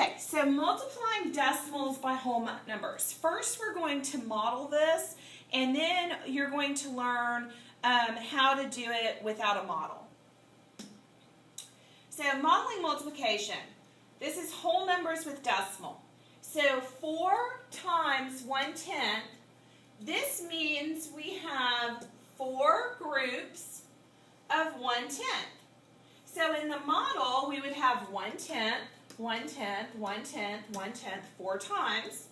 Okay, so multiplying decimals by whole numbers. First, we're going to model this, and then you're going to learn how to do it without a model. So modeling multiplication. This is whole numbers with decimal. So 4 times 1/10, this means we have 4 groups of 1/10. So in the model, we would have 1/10, 1/10, 1/10, 1/10, 4 times.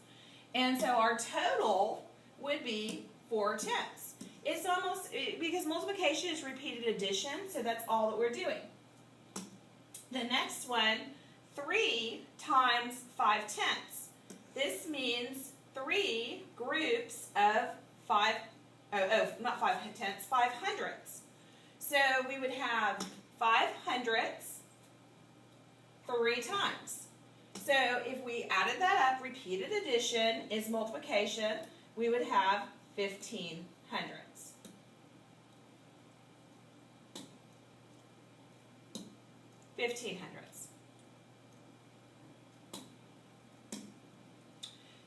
And so our total would be 4/10. It's almost, because multiplication is repeated addition, so that's all that we're doing. The next one, 3 times 5/10. This means 3 groups of 5 hundredths. So we would have 5 hundredths 3 times. So if we added that up, repeated addition is multiplication, we would have 15 hundredths.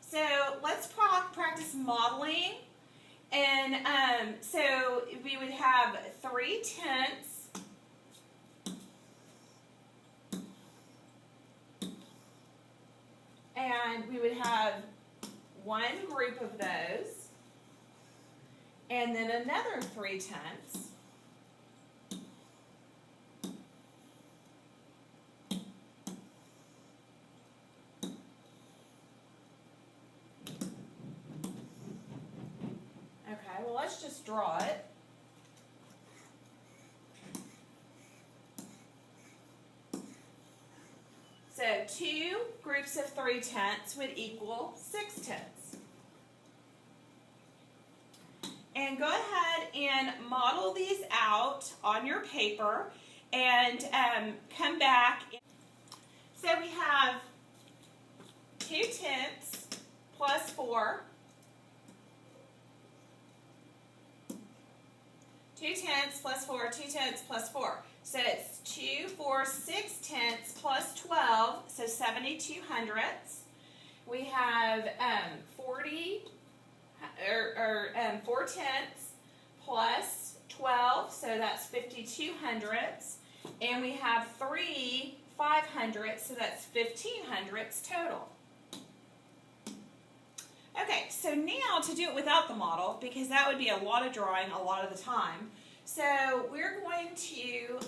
So let's practice modeling. And so we would have 3/10 and we would have one group of those, and then another 3/10. Okay, well, let's just draw it. So 2 groups of 3/10 would equal 6/10. And go ahead and model these out on your paper and come back. So we have 2/10 plus 4. 2/10 plus 4, 2/10 plus 4. So it's 2, 4, 6/10 plus 12, so 72 hundredths. We have 4/10 plus 12, so that's 52 hundredths. And we have 3 500ths, so that's 15 hundredths total. Okay, so now to do it without the model, because that would be a lot of drawing a lot of the time. So we're going to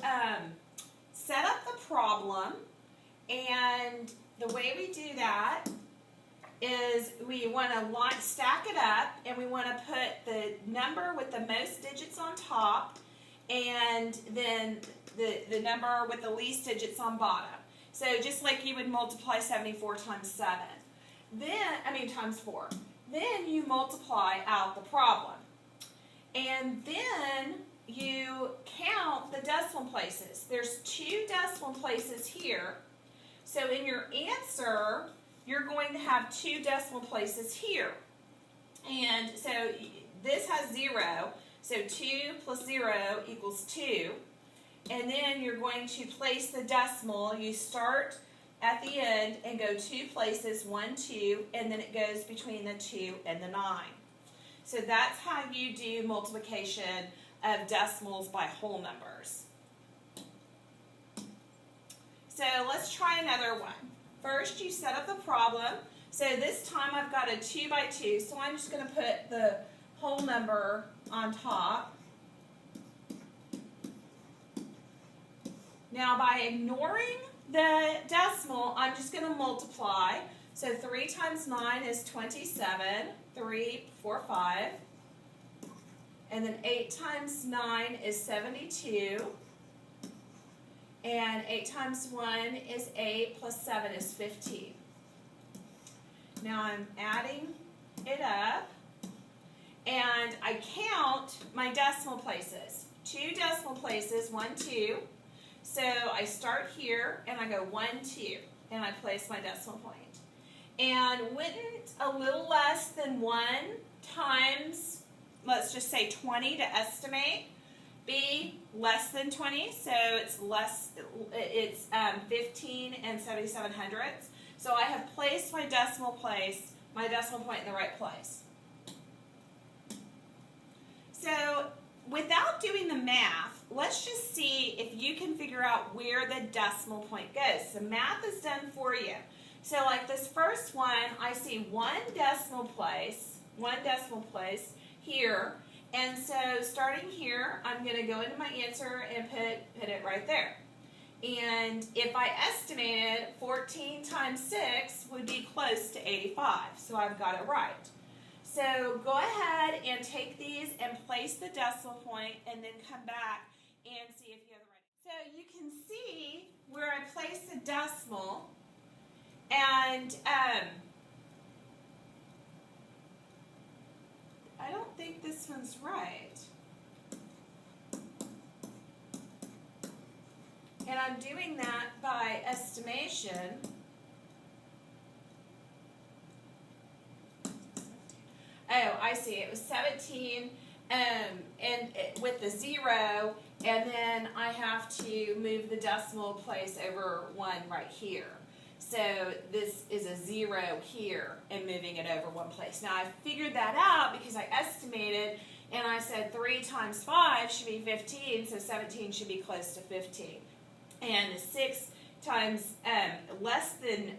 set up the problem, and the way we do that is we want to stack it up, and we want to put the number with the most digits on top, and then the number with the least digits on bottom. So just like you would multiply 74 times 7. Times 4. Then you multiply out the problem. And then you count the decimal places. There's 2 decimal places here. So in your answer, you're going to have 2 decimal places here. And so this has 0. So 2 plus 0 equals 2. And then you're going to place the decimal. You start at the end and go 2 places, 1, 2, and then it goes between the 2 and the 9. So that's how you do multiplication of decimals by whole numbers. So let's try another one. First, you set up the problem. So this time I've got a 2 by 2, so I'm just going to put the whole number on top. Now by ignoring the decimal, I'm just going to multiply. So 3 times 9 is 27, 3, 4, 5. And then 8 times 9 is 72. And 8 times 1 is 8, plus 7 is 15. Now I'm adding it up, and I count my decimal places. 2 decimal places, 1, 2. So I start here, and I go 1, 2, and I place my decimal point. And wouldn't a little less than 1 times, let's just say 20 to estimate, be less than 20? So it's 15 and 77 hundredths. So I have placed my decimal point in the right place. So without doing the math, let's just see if you can figure out where the decimal point goes. So math is done for you. So like this first one, I see one decimal place here. And so starting here, I'm going to go into my answer and put it right there. And if I estimated 14 times 6 would be close to 85. So I've got it right. So go ahead and take these and place the decimal point and then come back and see if you have the right. So you can see where I placed the decimal, and I don't think this one's right. And I'm doing that by estimation. Oh, I see. It was 17 with the 0, and then I have to move the decimal place over 1 right here. So this is a 0 here and moving it over 1 place. Now I figured that out because I estimated, and I said 3 times 5 should be 15, so 17 should be close to 15. And 6 times less than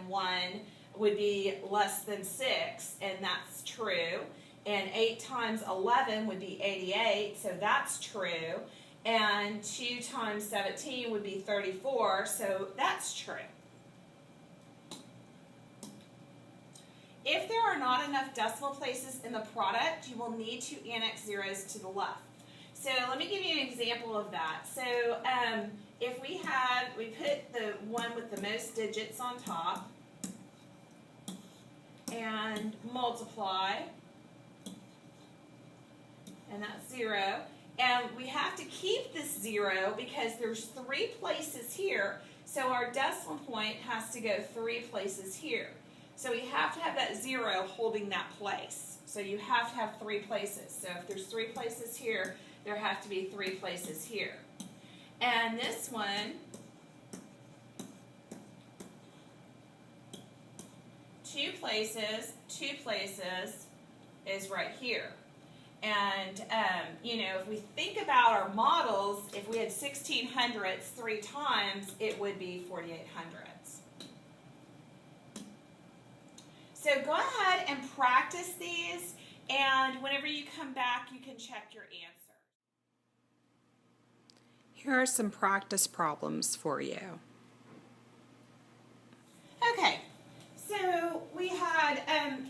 1 would be less than 6, and that's true. And 8 times 11 would be 88, so that's true. And 2 times 17 would be 34, so that's true. If there are not enough decimal places in the product, you will need to annex zeros to the left. So let me give you an example of that. So if we put the one with the most digits on top and multiply, and that's 0. And we have to keep this 0 because there's 3 places here, so our decimal point has to go 3 places here. So we have to have that 0 holding that place. So you have to have 3 places. So if there's 3 places here, there have to be 3 places here. And this one, 2 places is right here. And, you know, if we think about our models, if we had 1600s 3 times, it would be 4800s. So go ahead and practice these, and whenever you come back, you can check your answer. Here are some practice problems for you. Okay, so we had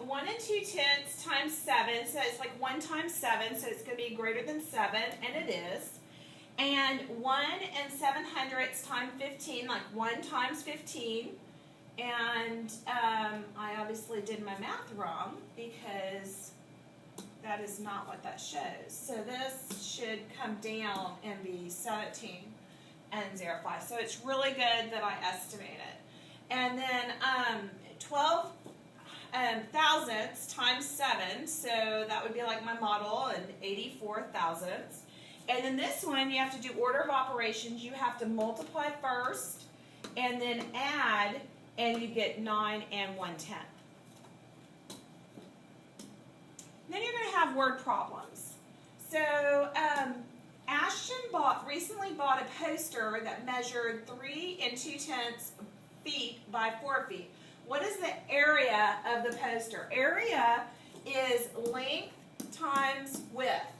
1 2/10 times 7, so it's like 1 times 7, so it's going to be greater than 7, and it is. And 1 7/100 times 15, like 1 times 15. And I obviously did my math wrong because that is not what that shows. So this should come down and be 17 and 0.5. So it's really good that I estimated. And then 12 thousandths times 7, so that would be like my model, and 84 thousandths. And then this one, you have to do order of operations. You have to multiply first and then add, and you get 9 1/10. Then you're going to have word problems. So Ashton recently bought a poster that measured 3 2/10 feet by 4 feet. What is the area of the poster? Area is length times width.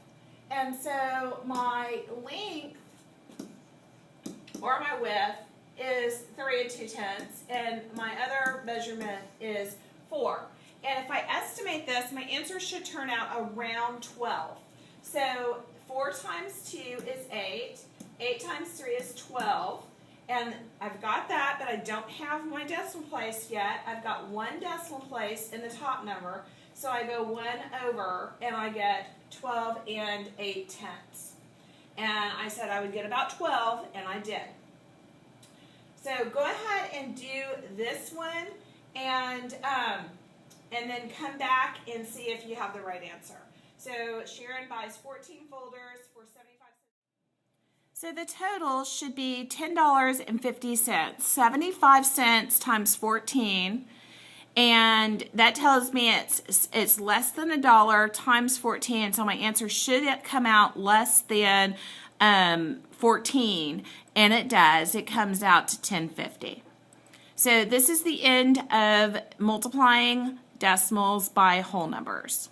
And so my length, or my width, is 3 2/10, and my other measurement is 4. And if I estimate this, my answer should turn out around 12. So 4 times 2 is 8. 8 times 3 is 12. And I've got that, but I don't have my decimal place yet. I've got 1 decimal place in the top number. So I go 1 over, and I get 12 8/10. And I said I would get about 12, and I did. So go ahead and do this one, and then come back and see if you have the right answer. So Sharon buys 14 folders for 75 cents. So the total should be $10.50, 75 cents times 14. And that tells me it's less than $1 times 14. So my answer should come out less than 14. And it does. It comes out to $10.50. So this is the end of multiplying decimals by whole numbers.